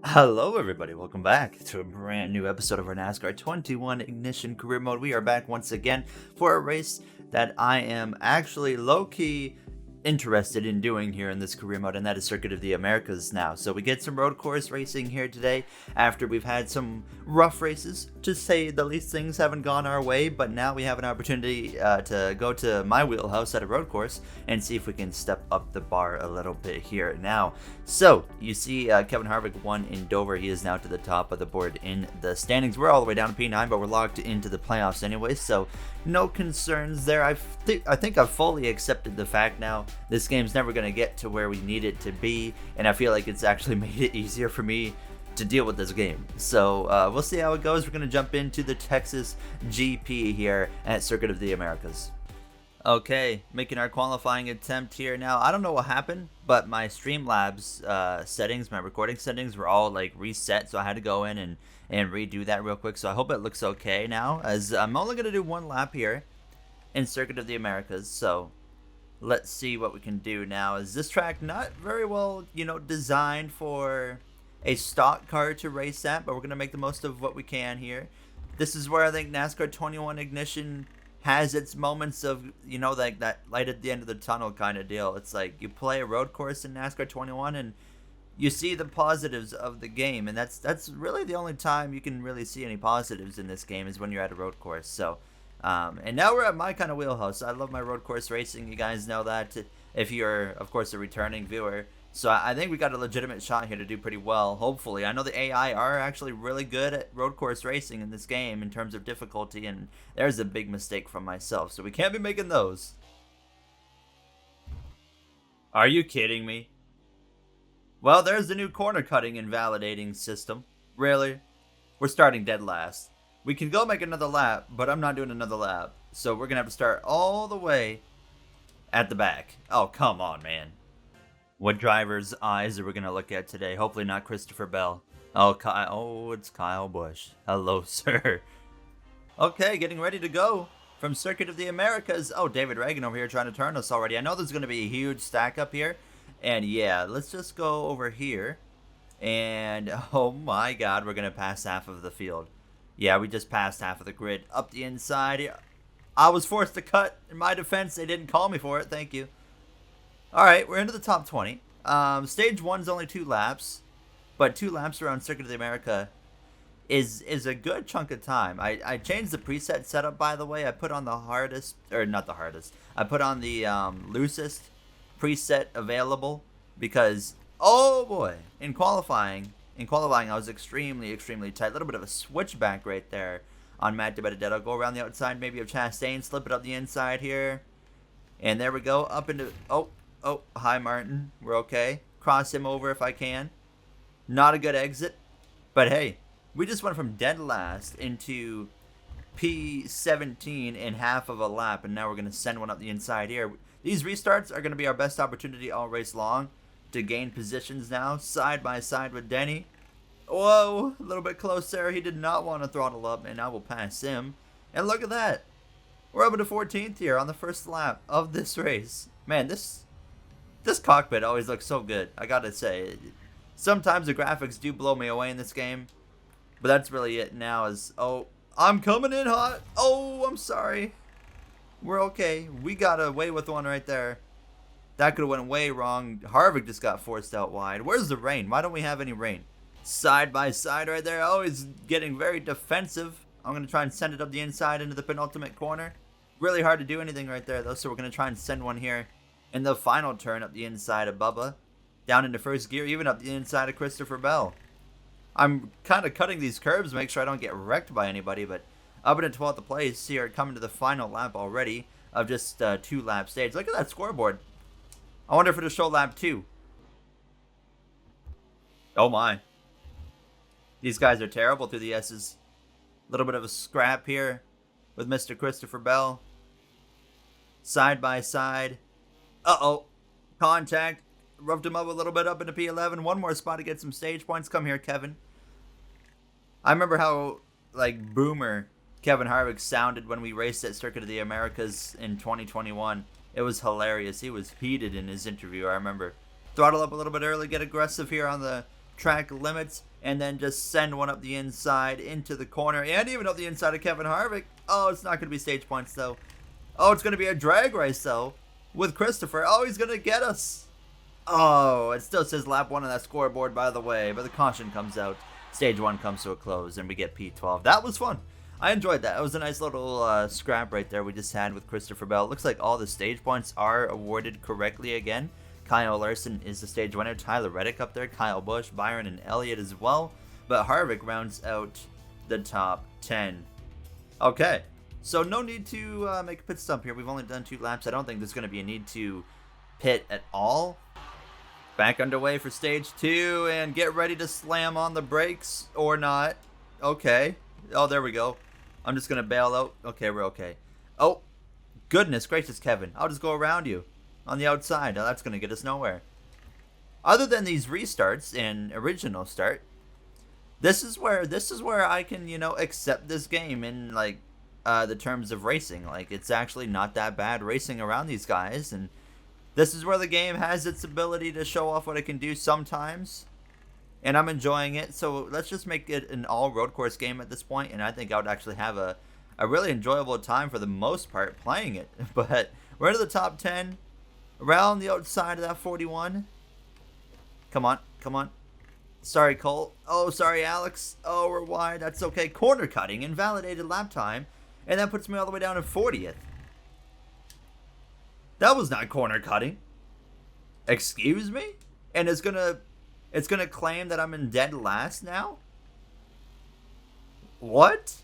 Hello, everybody. Welcome back to a brand new episode of our NASCAR 21 Ignition Career Mode. We are back once again for a race that I am actually low-key interested in doing here in this career mode, and that is Circuit of the Americas now. So we get some road course racing here today after we've had some rough races. To say the least, things haven't gone our way, but now we have an opportunity to go to my wheelhouse at a road course and see if we can step up the bar a little bit here now. So you see Kevin Harvick won in Dover. He is now to the top of the board in the standings. We're all the way down to P9, but we're locked into the playoffs anyway, so no concerns there. I think I've fully accepted the fact now this game's never going to get to where we need it to be, and I feel like it's actually made it easier for me to deal with this game. So we'll see how it goes. We're going to jump into the Texas GP here at Circuit of the Americas. Okay, making our qualifying attempt here now. I don't know what happened, but my Streamlabs settings, my recording settings were all like reset, so I had to go in and redo that real quick. So I hope it looks okay now, as I'm only going to do one lap here in Circuit of the Americas. So let's see what we can do now. Is this track not very well, designed for a stock car to race at, but we're going to make the most of what we can here. This is where I think NASCAR 21 Ignition has its moments of, like that light at the end of the tunnel kind of deal. It's like you play a road course in NASCAR 21 and you see the positives of the game, and that's really the only time you can really see any positives in this game is when you're at a road course. So and now we're at my kind of wheelhouse. I love my road course racing. You guys know that if you're, of course, a returning viewer. So I think we got a legitimate shot here to do pretty well, hopefully. I know the AI are actually really good at road course racing in this game in terms of difficulty, and there's a big mistake from myself, so we can't be making those. Are you kidding me? Well, there's the new corner cutting and validating system. Really? We're starting dead last. We can go make another lap, but I'm not doing another lap. So we're going to have to start all the way at the back. Oh, come on, man. What driver's eyes are we going to look at today? Hopefully not Christopher Bell. It's Kyle Busch. Hello, sir. Okay, getting ready to go from Circuit of the Americas. Oh, David Reagan over here trying to turn us already. I know there's going to be a huge stack up here. And yeah, let's just go over here. And oh my God, we're going to pass half of the field. Yeah, we just passed half of the grid up the inside. I was forced to cut. In my defense, they didn't call me for it. Thank you. All right, we're into the top 20. Stage 1's only 2 laps, but 2 laps around Circuit of the America is a good chunk of time. I changed the preset setup, by the way. I put on the hardest, or not the hardest. I put on the loosest preset available because, oh boy, in qualifying I was extremely tight. A little bit of a switchback right there on Matt DiBenedetto. Go around the outside, maybe of Chastain, slip it up the inside here, and there we go up into Oh, hi, Martin. We're okay. Cross him over if I can. Not a good exit. But hey, we just went from dead last into P17 in half of a lap, and now we're going to send one up the inside here. These restarts are going to be our best opportunity all race long to gain positions now, side by side with Denny. Whoa, a little bit close there. He did not want to throttle up, and I will pass him. And look at that. We're up into 14th here on the first lap of this race. Man, this cockpit always looks so good, I gotta say. Sometimes the graphics do blow me away in this game, but that's really it now. Oh, I'm coming in hot. Oh, I'm sorry. We're okay. We got away with one right there. That could have went way wrong. Harvick just got forced out wide. Where's the rain? Why don't we have any rain? Side by side right there. Oh, he's getting very defensive. I'm going to try and send it up the inside into the penultimate corner. Really hard to do anything right there, though, so we're going to try and send one here in the final turn up the inside of Bubba, down into first gear, even up the inside of Christopher Bell. I'm kind of cutting these curves to make sure I don't get wrecked by anybody, but up into 12th place here, coming to the final lap already of just 2-lap stage. Look at that scoreboard. I wonder if it'll show lap 2. Oh my. These guys are terrible through the S's. A little bit of a scrap here with Mr. Christopher Bell. Side by side. Uh-oh. Contact. Roughed him up a little bit up into P11. One more spot to get some stage points. Come here, Kevin. I remember how, like, boomer Kevin Harvick sounded when we raced at Circuit of the Americas in 2021. It was hilarious. He was heated in his interview, I remember. Throttle up a little bit early, get aggressive here on the track limits, and then just send one up the inside into the corner, and even up the inside of Kevin Harvick. Oh, it's not going to be stage points, though. Oh, it's going to be a drag race, though, with Christopher. Oh, he's going to get us. Oh, it still says lap 1 on that scoreboard, by the way, but the caution comes out. Stage 1 comes to a close, and we get P12. That was fun. I enjoyed that. It was a nice little scrap right there we just had with Christopher Bell. It looks like all the stage points are awarded correctly again. Kyle Larson is the stage winner. Tyler Reddick up there. Kyle Busch, Byron, and Elliott as well. But Harvick rounds out the top 10. Okay. So no need to make a pit stop here. We've only done 2 laps. I don't think there's going to be a need to pit at all. Back underway for stage 2. And get ready to slam on the brakes. Or not. Okay. Oh, there we go. I'm just going to bail out. Okay, we're okay. Oh, goodness gracious, Kevin. I'll just go around you on the outside. Now, that's going to get us nowhere. Other than these restarts and original start, this is where I can, accept this game in, like, the terms of racing. Like, it's actually not that bad racing around these guys, and this is where the game has its ability to show off what it can do sometimes. And I'm enjoying it, so let's just make it an all road course game at this point, and I think I would actually have a really enjoyable time for the most part playing it. But we're into the top 10, around the outside of that 41. Come on, come on. Sorry, Cole. Oh, sorry, Alex. Oh, we're wide. That's okay. Corner cutting, invalidated lap time, and that puts me all the way down to 40th. That was not corner cutting. Excuse me? And it's gonna claim that I'm in dead last now? What?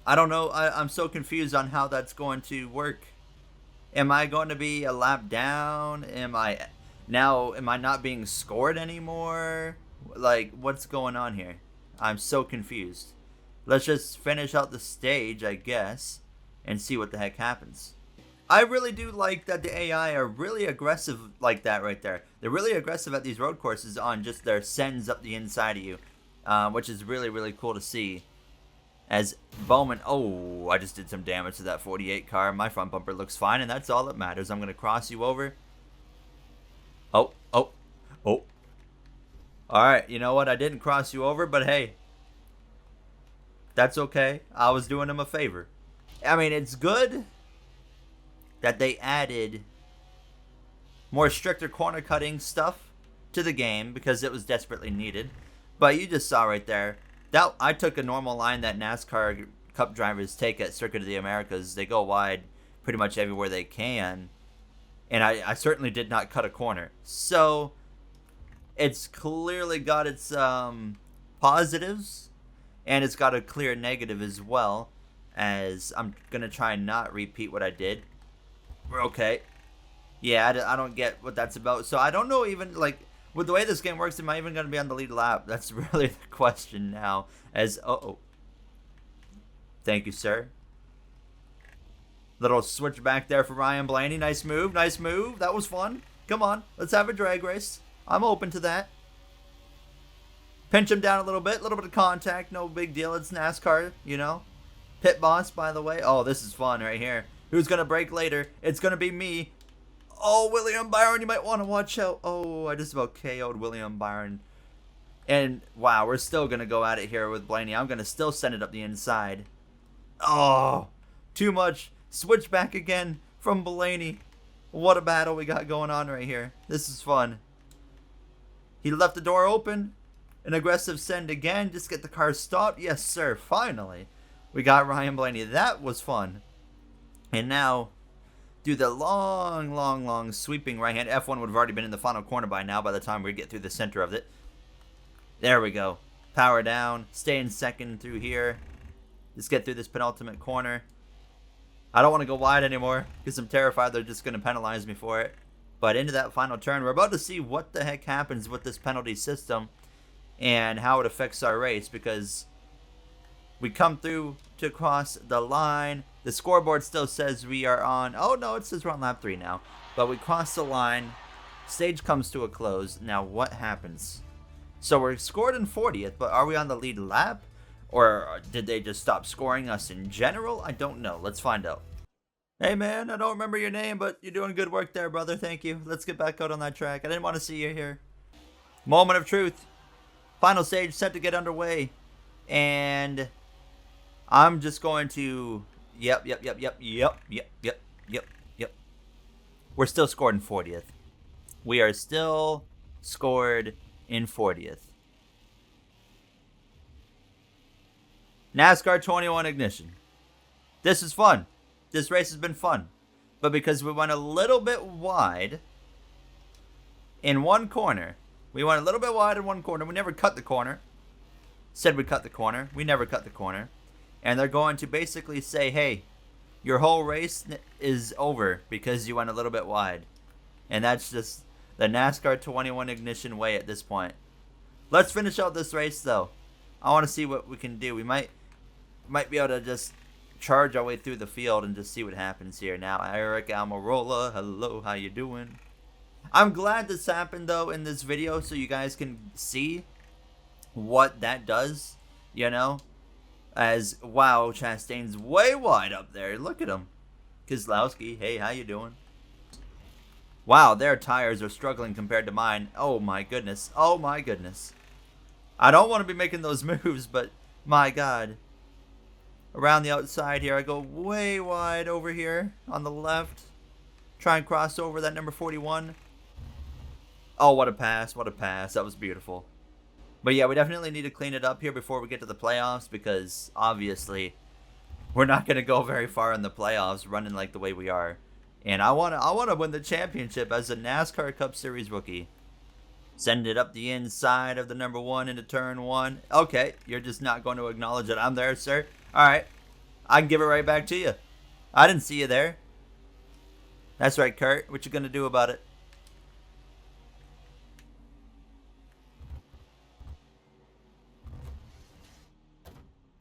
I don't know. I'm so confused on how that's going to work. Am I going to be a lap down? Am I not being scored anymore? Like, what's going on here? I'm so confused. Let's just finish out the stage, I guess, and see what the heck happens. I really do like that the AI are really aggressive like that right there. They're really aggressive at these road courses on just their sends up the inside of you, which is really, really cool to see. As Bowman, oh, I just did some damage to that 48 car. My front bumper looks fine, and that's all that matters. I'm going to cross you over. Oh. All right, you know what? I didn't cross you over, but hey, that's okay. I was doing him a favor. I mean, it's good that they added more stricter corner cutting stuff to the game because it was desperately needed. But you just saw right there, that I took a normal line that NASCAR Cup drivers take at Circuit of the Americas. They go wide pretty much everywhere they can. And I certainly did not cut a corner. So it's clearly got its positives, and it's got a clear negative as well, as I'm going to try and not repeat what I did. We're okay. Yeah, I don't get what that's about. So I don't know even, like, with the way this game works, am I even going to be on the lead lap? That's really the question now. As, uh-oh. Thank you, sir. Little switch back there for Ryan Blaney. Nice move, nice move. That was fun. Come on, let's have a drag race. I'm open to that. Pinch him down a little bit of contact. No big deal. It's NASCAR, you know. Pit boss, by the way. Oh, this is fun right here. Who's going to break later? It's going to be me. Oh, William Byron, you might want to watch out. Oh, I just about KO'd William Byron. And, wow, we're still going to go at it here with Blaney. I'm going to still send it up the inside. Oh, too much. Switch back again from Blaney. What a battle we got going on right here. This is fun. He left the door open. An aggressive send again. Just get the car stopped. Yes, sir. Finally. We got Ryan Blaney. That was fun. And now, do the long sweeping right hand. F1 would have already been in the final corner by now by the time we get through the center of it. There we go. Power down. Stay in second through here. Just get through this penultimate corner. I don't want to go wide anymore because I'm terrified they're just going to penalize me for it. But into that final turn, we're about to see what the heck happens with this penalty system and how it affects our race, because we come through to cross the line. The scoreboard still says we are on... Oh, no, it says we're on lap 3 now. But we cross the line. Stage comes to a close. Now, what happens? So we're scored in 40th, but are we on the lead lap? Or did they just stop scoring us in general? I don't know. Let's find out. Hey, man, I don't remember your name, but you're doing good work there, brother. Thank you. Let's get back out on that track. I didn't want to see you here. Moment of truth. Final stage set to get underway. And I'm just going to... Yep. We're still scored in 40th. We are still scored in 40th. NASCAR 21 Ignition. This is fun. This race has been fun. But because we went a little bit wide in one corner. We went a little bit wide in one corner. We never cut the corner. Said we cut the corner. We never cut the corner. And they're going to basically say, hey, your whole race is over because you went a little bit wide. And that's just the NASCAR 21 Ignition way at this point. Let's finish out this race, though. I want to see what we can do. We might be able to just charge our way through the field and just see what happens here. Now, Eric Almirola, hello, how you doing? I'm glad this happened, though, in this video so you guys can see what that does, you know? As, wow, Chastain's way wide up there. Look at him. Kozlowski, hey, how you doing? Wow, their tires are struggling compared to mine. Oh, my goodness. Oh, my goodness. I don't want to be making those moves, but my God. Around the outside here, I go way wide over here on the left. Try and cross over that number 41. Oh, what a pass. What a pass. That was beautiful. But yeah, we definitely need to clean it up here before we get to the playoffs because obviously we're not going to go very far in the playoffs running like the way we are. And I want to win the championship as a NASCAR Cup Series rookie. Send it up the inside of the number 1 into turn 1. Okay, you're just not going to acknowledge that I'm there, sir. All right, I can give it right back to you. I didn't see you there. That's right, Kurt. What you going to do about it?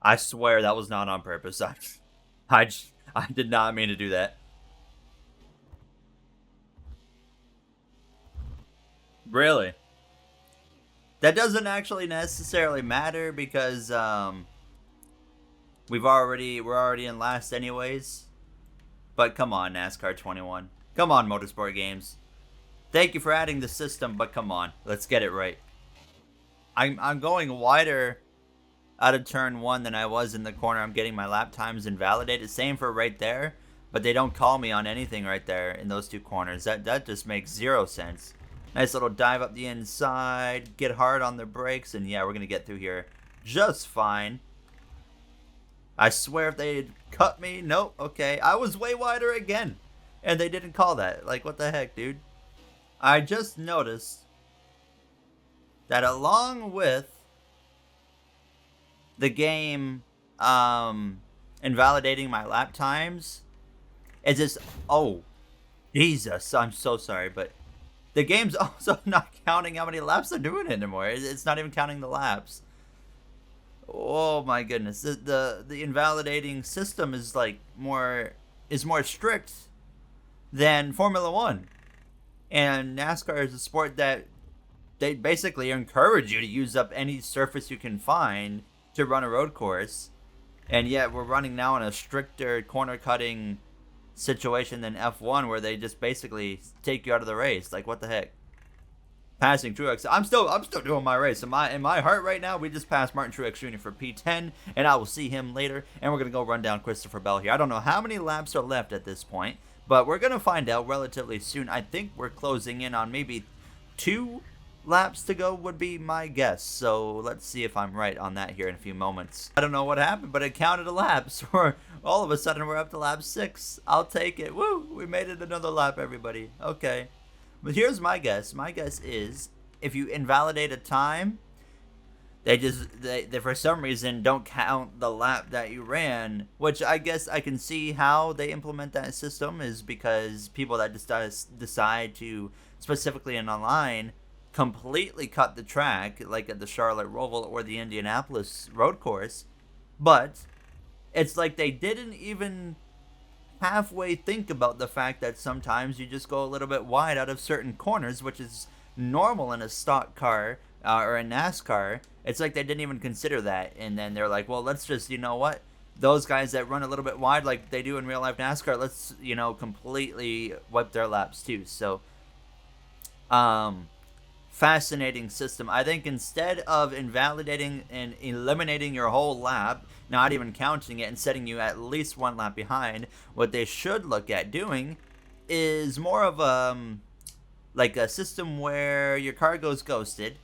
I swear that was not on purpose. I did not mean to do that. Really? That doesn't actually necessarily matter because we're already in last anyways. But come on, NASCAR 21. Come on, Motorsport Games. Thank you for adding the system, but come on, let's get it right. I'm going wider out of turn 1 than I was in the corner. I'm getting my lap times invalidated. Same for right there, but they don't call me on anything right there in those two corners. That just makes zero sense. Nice little dive up the inside, get hard on the brakes, and yeah, we're gonna get through here just fine. I swear if they had cut me, nope, okay. I was way wider again, and they didn't call that. Like, what the heck, dude? I just noticed that along with the game invalidating my lap times, it's just, oh, Jesus, I'm so sorry, but the game's also not counting how many laps they're doing anymore. It's not even counting the laps. Oh my goodness, the invalidating system is like more strict than Formula One, and NASCAR is a sport that they basically encourage you to use up any surface you can find to run a road course, and yet we're running now in a stricter corner cutting situation than F1 where they just basically take you out of the race. Like, what the heck? Passing Truex. I'm still doing my race. In my heart right now, we just passed Martin Truex Jr. for P10, and I will see him later, and we're going to go run down Christopher Bell here. I don't know how many laps are left at this point, but we're going to find out relatively soon. I think we're closing in on maybe 2 laps to go would be my guess. So let's see if I'm right on that here in a few moments. I don't know what happened, but it counted a lap. So all of a sudden we're up to lap 6. I'll take it. Woo! We made it another lap, everybody. Okay. But here's my guess. My guess is if you invalidate a time, they for some reason don't count the lap that you ran, which I guess I can see how they implement that system is because people that decide to, specifically in online, completely cut the track, like at the Charlotte Roval or the Indianapolis road course, but it's like they didn't even halfway think about the fact that sometimes you just go a little bit wide out of certain corners, which is normal in a stock car or a NASCAR. It's like they didn't even consider that, and then they're like, well, let's just, you know what, those guys that run a little bit wide like they do in real life NASCAR, let's, you know, completely wipe their laps too. So fascinating system. I think instead of invalidating and eliminating your whole lap, not even counting it and setting you at least one lap behind, what they should look at doing is more of like a system where your car goes ghosted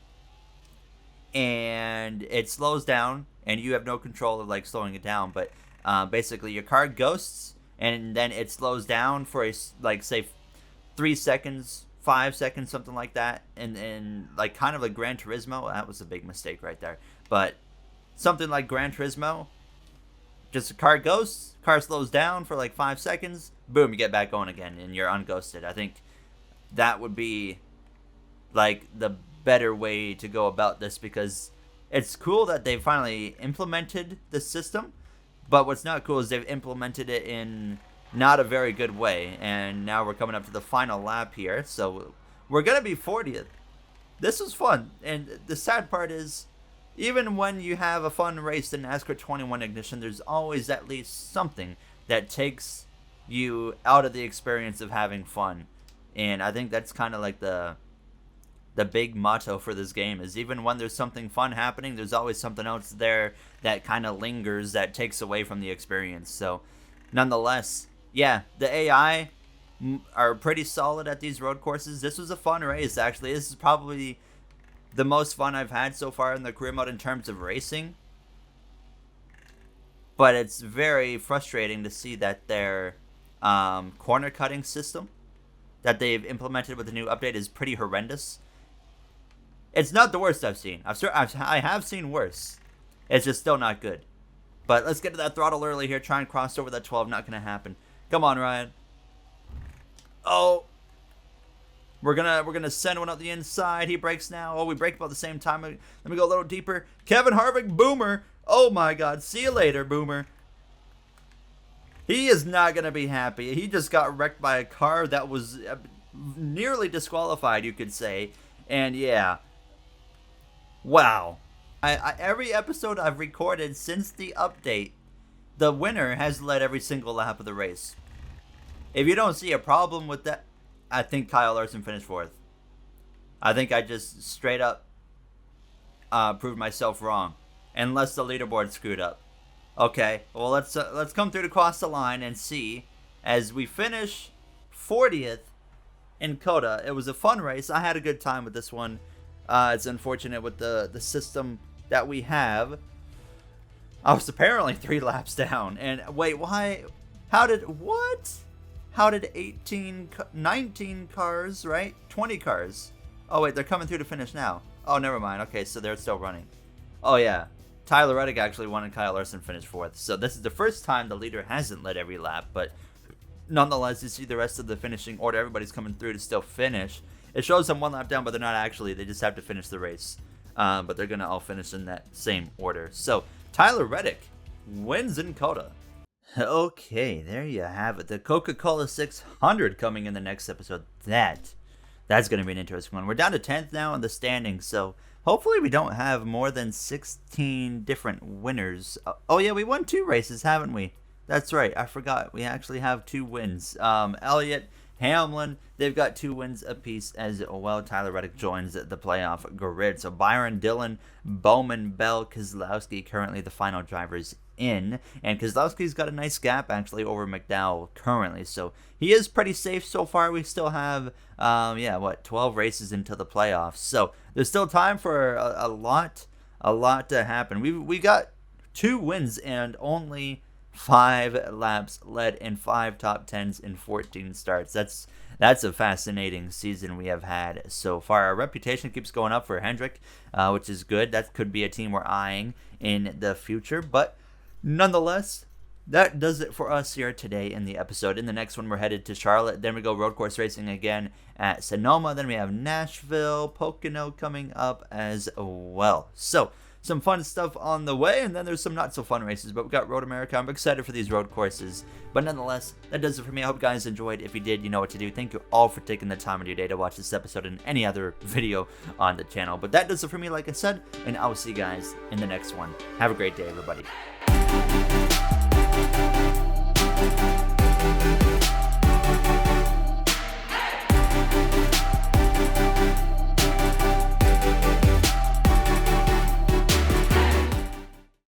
and it slows down and you have no control of like slowing it down, but basically your car ghosts and then it slows down for a, like, say 3 seconds, 5 seconds, something like that, and like kind of like Gran Turismo. That was a big mistake right there, but something like Gran Turismo. Just a car ghosts, car slows down for like 5 seconds, boom, you get back going again and you're unghosted. I think that would be like the better way to go about this, because it's cool that they finally implemented the system, but what's not cool is they've implemented it in not a very good way, and now we're coming up to the final lap here, so we're gonna be 40th. This was fun, and the sad part is, even when you have a fun race in NASCAR 21 Ignition, there's always at least something that takes you out of the experience of having fun. And I think that's kind of like the big motto for this game, is even when there's something fun happening, there's always something else there that kind of lingers, that takes away from the experience. So nonetheless, yeah, the AI are pretty solid at these road courses. This was a fun race, actually. This is probably the most fun I've had so far in the career mode in terms of racing. But it's very frustrating to see that their corner cutting system that they've implemented with the new update is pretty horrendous. It's not the worst I've seen. I have seen worse. It's just still not good. But let's get to that throttle early here. Try and cross over that 12. Not going to happen. Come on, Ryan. Oh. We're gonna send one up the inside. He breaks now. Oh, we break about the same time. Let me go a little deeper. Kevin Harvick, Boomer. Oh my God. See you later, Boomer. He is not gonna be happy. He just got wrecked by a car that was nearly disqualified, you could say. And yeah. Wow. Every episode I've recorded since the update, the winner has led every single lap of the race. If you don't see a problem with that, I think Kyle Larson finished 4th. I think I just straight up proved myself wrong, unless the leaderboard screwed up. Okay, well let's come through to cross the line and see as we finish 40th in COTA. It was a fun race. I had a good time with this one. It's unfortunate with the system that we have. I was apparently 3 laps down. And wait, why? How did 19 cars, right? 20 cars. Oh, wait, they're coming through to finish now. Oh, never mind. Okay, so they're still running. Oh, yeah. Tyler Reddick actually won and Kyle Larson finished 4th. So this is the first time the leader hasn't led every lap. But nonetheless, you see the rest of the finishing order. Everybody's coming through to still finish. It shows them 1 lap down, but they're not actually. They just have to finish the race. But they're going to all finish in that same order. So Tyler Reddick wins in COTA. Okay, there you have it. The Coca-Cola 600 coming in the next episode. That's going to be an interesting one. We're down to 10th now in the standings, so hopefully we don't have more than 16 different winners. Oh yeah, we won 2 races, haven't we? That's right, I forgot. We actually have 2 wins. Elliott, Hamlin, they've got 2 wins apiece as well. Tyler Reddick joins the playoff grid. So Byron Dillon, Bowman, Bell, Keselowski, currently the final drivers in, and Keselowski's got a nice gap actually over McDowell currently, so he is pretty safe so far. We still have 12 races into the playoffs, so there's still time for a lot to happen. We got 2 wins and only 5 laps led in 5 top 10s in 14 starts. That's a fascinating season we have had so far. Our reputation keeps going up for Hendrick, which is good. That could be a team we're eyeing in the future, but nonetheless, that does it for us here today in the episode. In the next one, we're headed to Charlotte. Then we go road course racing again at Sonoma. Then we have Nashville, Pocono coming up as well. So some fun stuff on the way, and then there's some not so fun races, but we got Road America. I'm excited for these road courses, but nonetheless, that does it for me. I hope you guys enjoyed. If you did, you know what to do. Thank you all for taking the time of your day to watch this episode and any other video on the channel, but that does it for me, like I said, and I will see you guys in the next one. Have a great day, everybody.